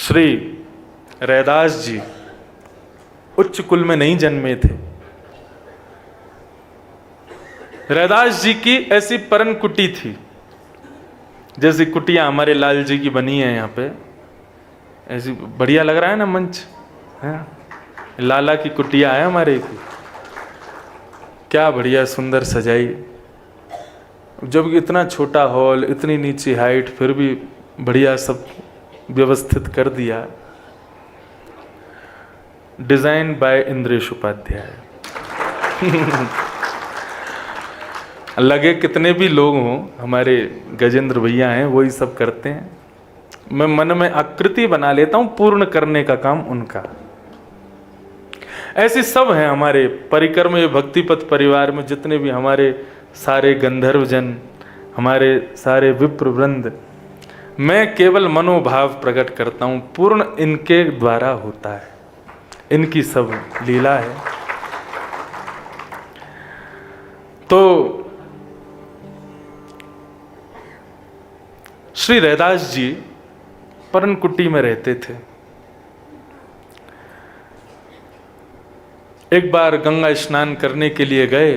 श्री रैदास जी उच्च कुल में नहीं जन्मे थे। रैदास जी की ऐसी परन कुटी थी, जैसी कुटिया हमारे लाल जी की बनी है यहाँ पे, ऐसी बढ़िया लग रहा है ना मंच है? लाला की कुटिया है हमारे की, क्या बढ़िया सुंदर सजाई। जब इतना छोटा हॉल, इतनी नीची हाइट, फिर भी बढ़िया सब व्यवस्थित कर दिया। Design by Indresh Upadhyay. लगे कितने भी लोग हों, हमारे गजेंद्र भैया हैं, वही सब करते हैं। मैं मन में आकृति बना लेता हूं, पूर्ण करने का काम उनका। ऐसे सब हैं हमारे परिकर में, भक्तिपथ परिवार में जितने भी हमारे सारे गंधर्वजन, हमारे सारे विप्र वृंद। मैं केवल मनोभाव प्रकट करता हूं, पूर्ण इनके द्वारा होता है, इनकी सब लीला है। तो श्री रैदास जी परन कुटी में रहते थे। एक बार गंगा स्नान करने के लिए गए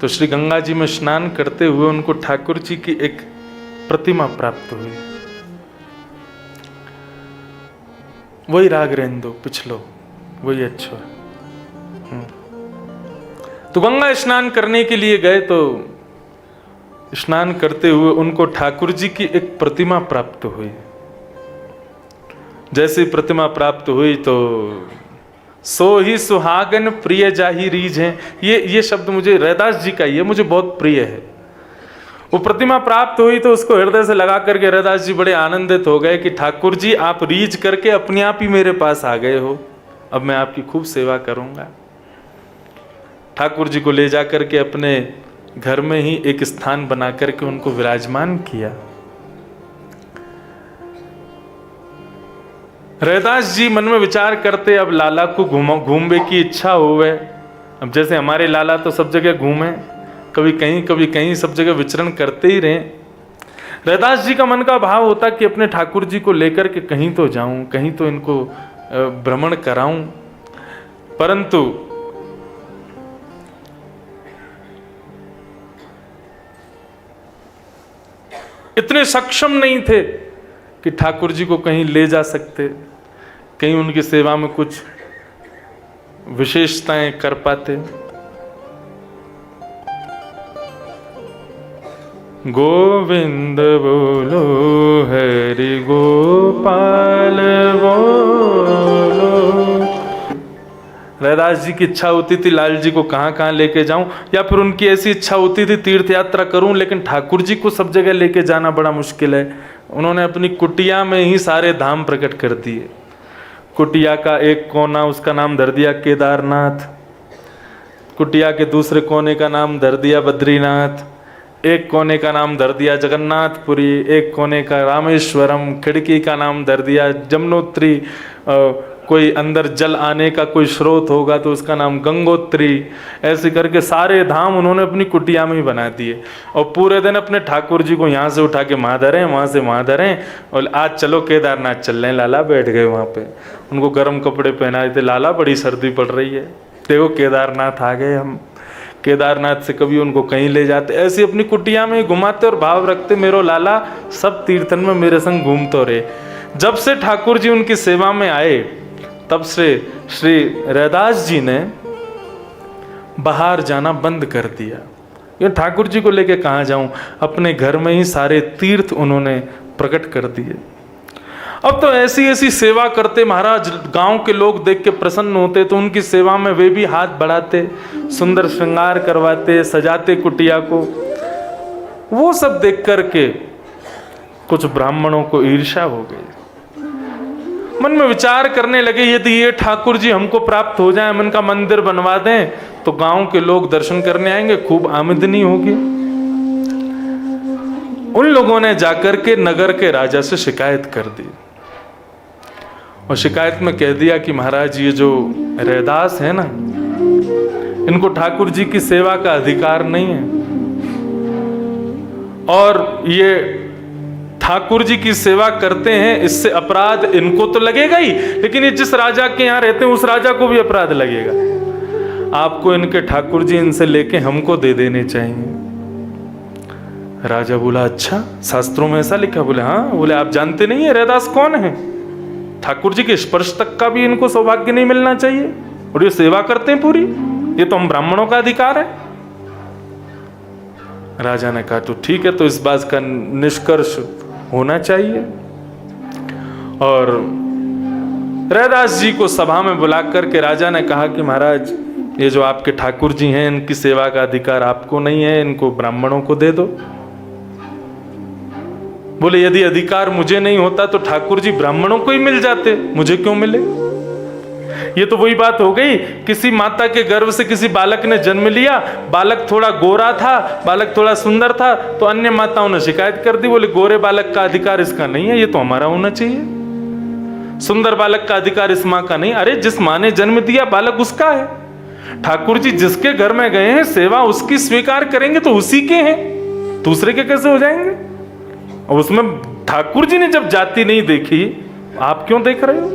तो श्री गंगा जी में स्नान करते हुए उनको ठाकुर जी की एक प्रतिमा प्राप्त हुई। वही राग रहने दो, पिछलो वही अच्छा। तो गंगा स्नान करने के लिए गए तो स्नान करते हुए उनको ठाकुर जी की एक प्रतिमा प्राप्त हुई। जैसे प्रतिमा प्राप्त हुई तो सो ही सुहागन प्रिय जाही रीझ है। ये शब्द मुझे रैदास जी का, ये मुझे बहुत प्रिय है। वो प्रतिमा प्राप्त हुई तो उसको हृदय से लगा करके रैदास जी बड़े आनंदित हो गए कि ठाकुर जी आप रीझ करके अपने आप ही मेरे पास आ गए हो, अब मैं आपकी खूब सेवा करूंगा। ठाकुर जी को ले जा करके अपने घर में ही एक स्थान बना करके उनको विराजमान किया। रैदास जी मन में विचार करते, अब लाला को घूमने की इच्छा होवे। अब जैसे हमारे लाला तो सब जगह घूमे, कभी कहीं सब जगह विचरण करते ही रहे। रैदास जी का मन का भाव होता कि अपने ठाकुर जी को लेकर के कहीं तो जाऊं, कहीं तो इनको भ्रमण कराऊं, परंतु इतने सक्षम नहीं थे कि ठाकुर जी को कहीं ले जा सकते, कहीं उनकी सेवा में कुछ विशेषताएं कर पाते। गोविंद बोलो हरि गोपाल बोलो। रैदास जी की इच्छा होती थी लाल जी को कहाँ कहाँ लेके जाऊं, या फिर उनकी ऐसी इच्छा होती थी तीर्थ यात्रा करूं, लेकिन ठाकुर जी को सब जगह लेके जाना बड़ा मुश्किल है। उन्होंने अपनी कुटिया में ही सारे धाम प्रकट कर दिए। कुटिया का एक कोना उसका नाम धर दिया केदारनाथ, कुटिया के दूसरे कोने का नाम धर दिया बद्रीनाथ, एक कोने का नाम धर दिया जगन्नाथपुरी, एक कोने का रामेश्वरम, खिड़की का नाम धर दिया जमुनोत्री, कोई अंदर जल आने का कोई स्रोत होगा तो उसका नाम गंगोत्री। ऐसे करके सारे धाम उन्होंने अपनी कुटिया में ही बना दिए और पूरे दिन अपने ठाकुर जी को यहाँ से उठा के वहाँ धरें, वहाँ से वहाँ धरें, और आज चलो केदारनाथ चल रहे हैं। लाला बैठ गए वहाँ पे, उनको गर्म कपड़े पहनाए थे। लाला बड़ी सर्दी पड़ रही है, देखो केदारनाथ आ गए हम। केदारनाथ से कभी उनको कहीं ले जाते, ऐसी अपनी कुटिया में घुमाते और भाव रखते, मेरो लाला सब तीर्थन में मेरे संग घूमते रहे। जब से ठाकुर जी उनकी सेवा में आए तब से श्री रैदास जी ने बाहर जाना बंद कर दिया। ये ठाकुर जी को लेके कहाँ जाऊं, अपने घर में ही सारे तीर्थ उन्होंने प्रकट कर दिए। अब तो ऐसी ऐसी सेवा करते महाराज, गांव के लोग देख के प्रसन्न होते तो उनकी सेवा में वे भी हाथ बढ़ाते, सुंदर श्रृंगार करवाते, सजाते कुटिया को। वो सब देख करके कुछ ब्राह्मणों को ईर्ष्या हो गई। मन में विचार करने लगे, यदि ये ठाकुर जी हमको प्राप्त हो जाए, हम इनका मंदिर बनवा दें तो गांव के लोग दर्शन करने आएंगे, खूब आमदनी होगी। उन लोगों ने जाकर के नगर के राजा से शिकायत कर दी और शिकायत में कह दिया कि महाराज ये जो रैदास है ना, इनको ठाकुर जी की सेवा का अधिकार नहीं है और ये ठाकुर जी की सेवा करते हैं, इससे अपराध इनको तो लगेगा ही, लेकिन ये जिस राजा के यहाँ रहते हैं उस राजा को भी अपराध लगेगा। आपको इनके ठाकुर जी इनसे लेके हमको दे देने चाहिए। राजा बोला अच्छा, शास्त्रों में ऐसा लिखा? बोले हाँ। बोले आप जानते नहीं है रैदास कौन है? ठाकुर जी के स्पर्श तक का भी इनको सौभाग्य नहीं मिलना चाहिए, और ये सेवा करते हैं पूरी, ये तो हम ब्राह्मणों का अधिकार है। राजा ने कहा तो ठीक है, तो इस बात का निष्कर्ष होना चाहिए। और रैदास जी को सभा में बुला करके राजा ने कहा कि महाराज, ये जो आपके ठाकुर जी हैं इनकी सेवा का अधिकार आपको नहीं है, इनको ब्राह्मणों को दे दो। बोले यदि अधिकार मुझे नहीं होता तो ठाकुर जी ब्राह्मणों को ही मिल जाते, मुझे क्यों मिले? ये तो वही बात हो गई, किसी माता के गर्भ से किसी बालक ने जन्म लिया, बालक थोड़ा गोरा था, बालक थोड़ा सुंदर था, तो अन्य माताओं ने शिकायत कर दी, बोले गोरे बालक का अधिकार इसका नहीं है, ये तो हमारा होना चाहिए। सुंदर बालक का अधिकार इस माँ का नहीं। अरे जिस माँ ने जन्म दिया बालक उसका है। ठाकुर जी जिसके घर में गए हैं सेवा उसकी स्वीकार करेंगे तो उसी के हैं, दूसरे के कैसे हो जाएंगे? और उसमें ठाकुर जी ने जब जाति नहीं देखी, आप क्यों देख रहे हो?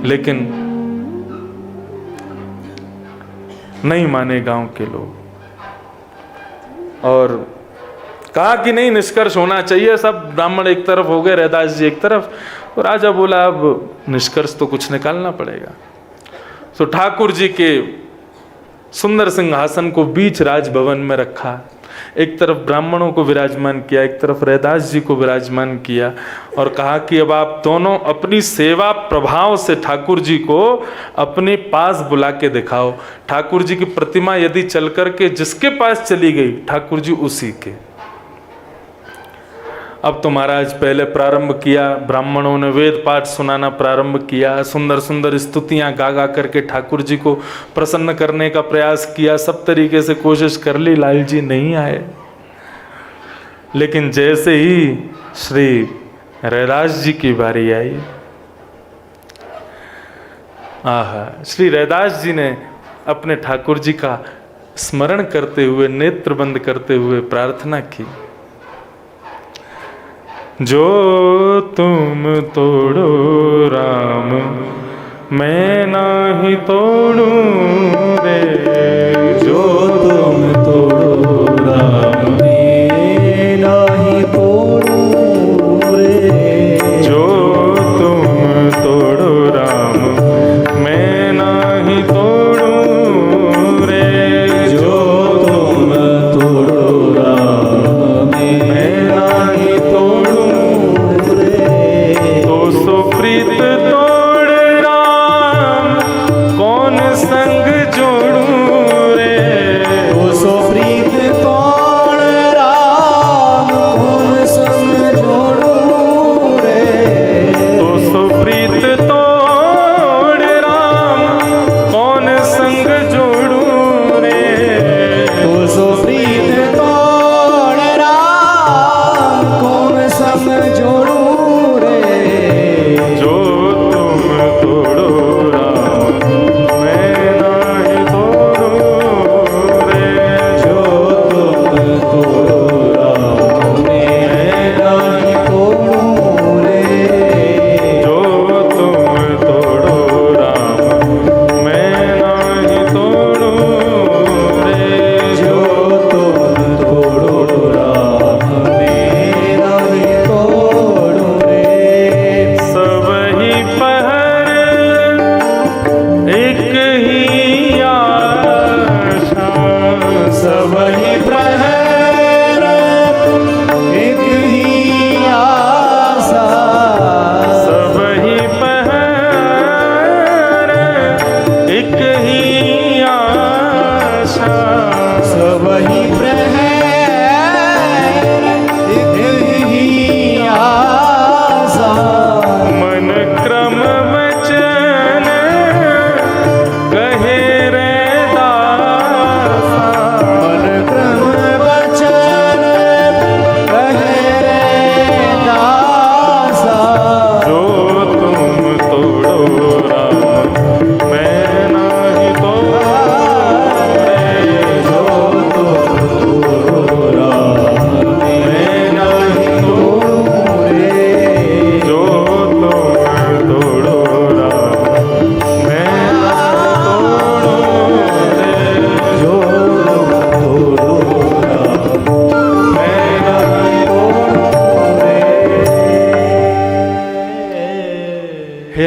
लेकिन नहीं माने गांव के लोग, और कहा कि नहीं निष्कर्ष होना चाहिए, सब ब्राह्मण एक तरफ हो गए, रैदास जी एक तरफ। तो राजा बोला अब निष्कर्ष तो कुछ निकालना पड़ेगा। तो ठाकुर जी के सुंदर सिंहासन को बीच राजभवन में रखा, एक तरफ ब्राह्मणों को विराजमान किया, एक तरफ रैदास जी को विराजमान किया, और कहा कि अब आप दोनों अपनी सेवा प्रभाव से ठाकुर जी को अपने पास बुला के दिखाओ। ठाकुर जी की प्रतिमा यदि चल करके जिसके पास चली गई, ठाकुर जी उसी के। अब तो महाराज पहले प्रारंभ किया, ब्राह्मणों ने वेद पाठ सुनाना प्रारंभ किया, सुंदर सुंदर स्तुतियां गा गा करके ठाकुर जी को प्रसन्न करने का प्रयास किया, सब तरीके से कोशिश कर ली, लाल जी नहीं आए। लेकिन जैसे ही श्री रैदास जी की बारी आई, आहा, श्री रैदास जी ने अपने ठाकुर जी का स्मरण करते हुए, नेत्र बंद करते हुए प्रार्थना की, जो तुम तोड़ो राम मैं नाही तोड़ू रे, जो तुम तोड़ो राम मैं नाही तोड़ू रे, जो तुम तोड़ो राम मैं नाही तोड़ू रे, जो तुम तोड़ो राम मैं नाही तोड़ू। तो प्रीत तोड़ राम कौन संग जोड़ू रे, तो प्रीत तोड़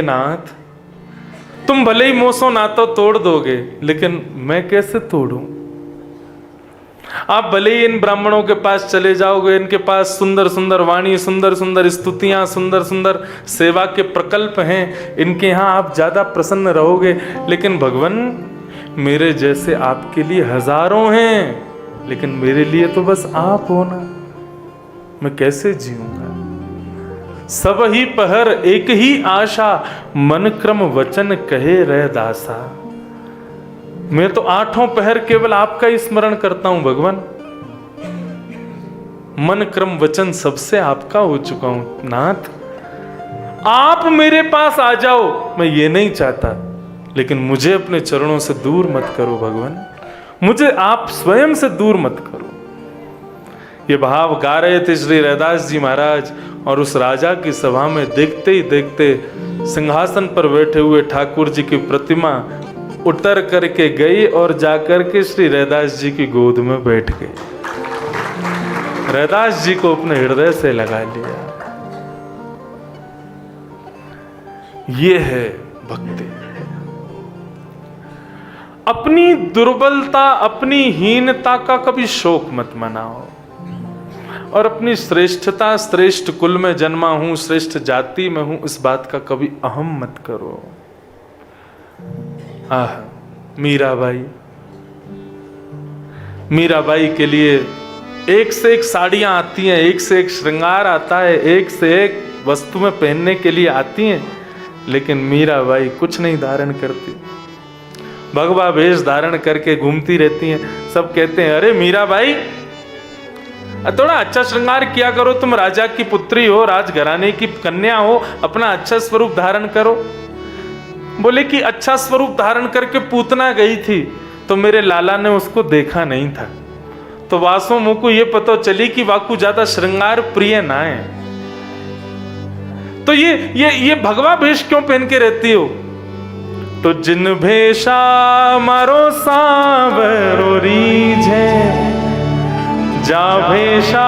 नाथ, तुम भले ही मोसो नातो तोड़ दोगे, लेकिन मैं कैसे तोड़ूं? आप भले ही इन ब्राह्मणों के पास चले जाओगे, इनके पास सुंदर सुंदर वाणी, सुंदर सुंदर स्तुतियां, सुंदर सुंदर सेवा के प्रकल्प हैं, इनके यहाँ आप ज्यादा प्रसन्न रहोगे, लेकिन भगवान मेरे जैसे आपके लिए हजारों हैं, लेकिन मेरे लिए तो बस आप हो ना, मैं कैसे जीऊंगा? सब ही पहर एक ही आशा, मन क्रम वचन कहे रह दासा। मैं तो आठों पहर केवल आपका ही स्मरण करता हूं भगवान, मन क्रम वचन सबसे आपका हो चुका हूं नाथ। आप मेरे पास आ जाओ, मैं ये नहीं चाहता, लेकिन मुझे अपने चरणों से दूर मत करो भगवान, मुझे आप स्वयं से दूर मत करो। ये भाव गा रहे थे श्री रैदास जी महाराज, और उस राजा की सभा में देखते ही देखते सिंहासन पर बैठे हुए ठाकुर जी की प्रतिमा उतर करके गई और जाकर के श्री रैदास जी की गोद में बैठ गई। रैदास जी को अपने हृदय से लगा लिया। ये है भक्ति। अपनी दुर्बलता, अपनी हीनता का कभी शोक मत मनाओ, और अपनी श्रेष्ठता, श्रेष्ठ कुल में जन्मा हूं, श्रेष्ठ जाति में हूं, इस बात का कभी अहम मत करो। मीराबाई, मीराबाई के लिए एक से एक साड़ियां आती हैं, एक से एक श्रृंगार आता है, एक से एक वस्तु में पहनने के लिए आती हैं, लेकिन मीराबाई कुछ नहीं धारण करती, भगवा वेश धारण करके घूमती रहती हैं। सब कहते हैं अरे मीराबाई, थोड़ा अच्छा श्रृंगार किया करो, तुम राजा की पुत्री हो, राजघराने की कन्या हो, अपना अच्छा स्वरूप धारण करो। बोले कि अच्छा स्वरूप धारण करके पूतना गई थी, तो मेरे लाला ने उसको देखा नहीं था, तो वासो मुँह को ये पता चली कि वाकू ज्यादा श्रृंगार प्रिय ना है, तो ये भगवा भेष क्यों पहन के रहती हो? तो जिन भेषा मारो सांवरो रीझे, जा भेषा